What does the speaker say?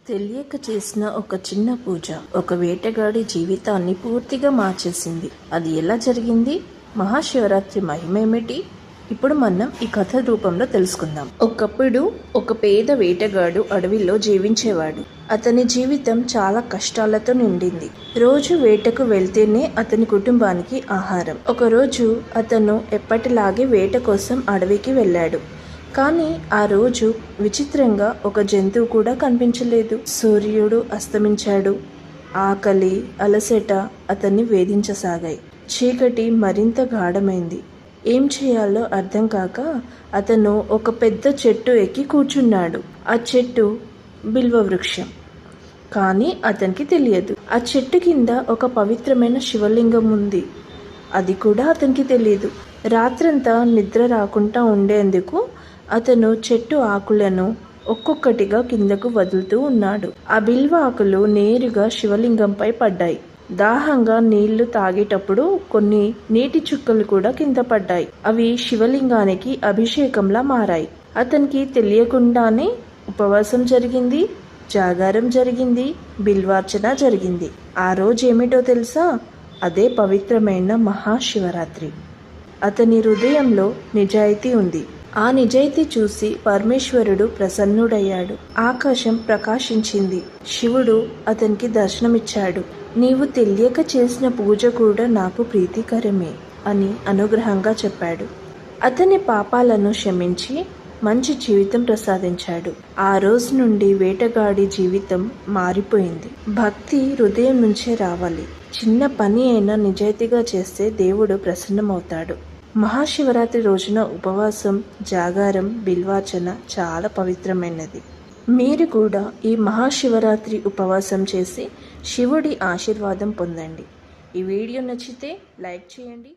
తెలియక చేసిన ఒక చిన్న పూజ ఒక వేటగాడి జీవితాన్ని పూర్తిగా మార్చేసింది. అది ఎలా జరిగింది? మహాశివరాత్రి మహిమేమిటి? ఇప్పుడు మనం ఈ కథ రూపంలో తెలుసుకుందాం. ఒకప్పుడు ఒక పేద వేటగాడు అడవిలో జీవించేవాడు. అతని జీవితం చాలా కష్టాలతో నిండింది. రోజు వేటకు వెళ్తేనే అతని కుటుంబానికి ఆహారం. ఒకరోజు అతను ఎప్పటిలాగే వేట కోసం అడవికి వెళ్ళాడు. కానీ ఆ రోజు విచిత్రంగా ఒక జంతువు కూడా కనిపించలేదు. సూర్యుడు అస్తమించాడు. ఆకలి, అలసట అతన్ని వేధించసాగాయి. చీకటి మరింత గాఢమైంది. ఏం చేయాలో అర్థం కాక అతను ఒక పెద్ద చెట్టు ఎక్కి కూర్చున్నాడు. ఆ చెట్టు బిల్వ వృక్షం. కానీ అతనికి తెలియదు, ఆ చెట్టు కింద ఒక పవిత్రమైన శివలింగం ఉంది. అది కూడా అతనికి తెలియదు. రాత్రంతా నిద్ర రాకుండా ఉండేందుకు అతను చెట్టు ఆకులను ఒక్కొక్కటిగా కిందకు వదులుతూ ఉన్నాడు. ఆ బిల్వ ఆకులు నేరుగా శివలింగంపై పడ్డాయి. దాహంగా నీళ్లు తాగేటప్పుడు కొన్ని నీటి చుక్కలు కూడా కింద పడ్డాయి. అవి శివలింగానికి అభిషేకంలా మారాయి. అతనికి తెలియకుండానే ఉపవాసం జరిగింది, జాగారం జరిగింది, బిల్వార్చన జరిగింది. ఆ రోజు ఏమిటో తెలుసా? అదే పవిత్రమైన మహాశివరాత్రి. అతని హృదయంలో నిజాయితీ ఉంది. ఆ నిజాయితీ చూసి పరమేశ్వరుడు ప్రసన్నుడయ్యాడు. ఆకాశం ప్రకాశించింది. శివుడు అతనికి దర్శనమిచ్చాడు. నీవు తెలియక చేసిన పూజ కూడా నాకు ప్రీతికరమే అని అనుగ్రహంగా చెప్పాడు. అతని పాపాలను క్షమించి మంచి జీవితం ప్రసాదించాడు. ఆ రోజు నుండి వేటగాడి జీవితం మారిపోయింది. భక్తి హృదయం నుంచే రావాలి. చిన్న పని అయినా నిజాయితీగా చేస్తే దేవుడు ప్రసన్నమవుతాడు. మహాశివరాత్రి రోజున ఉపవాసం, జాగారం, బిల్వార్చన చాలా పవిత్రమైనది. మీరు కూడా ఈ మహాశివరాత్రి ఉపవాసం చేసి శివుడి ఆశీర్వాదం పొందండి. ఈ వీడియో నచ్చితే లైక్ చేయండి.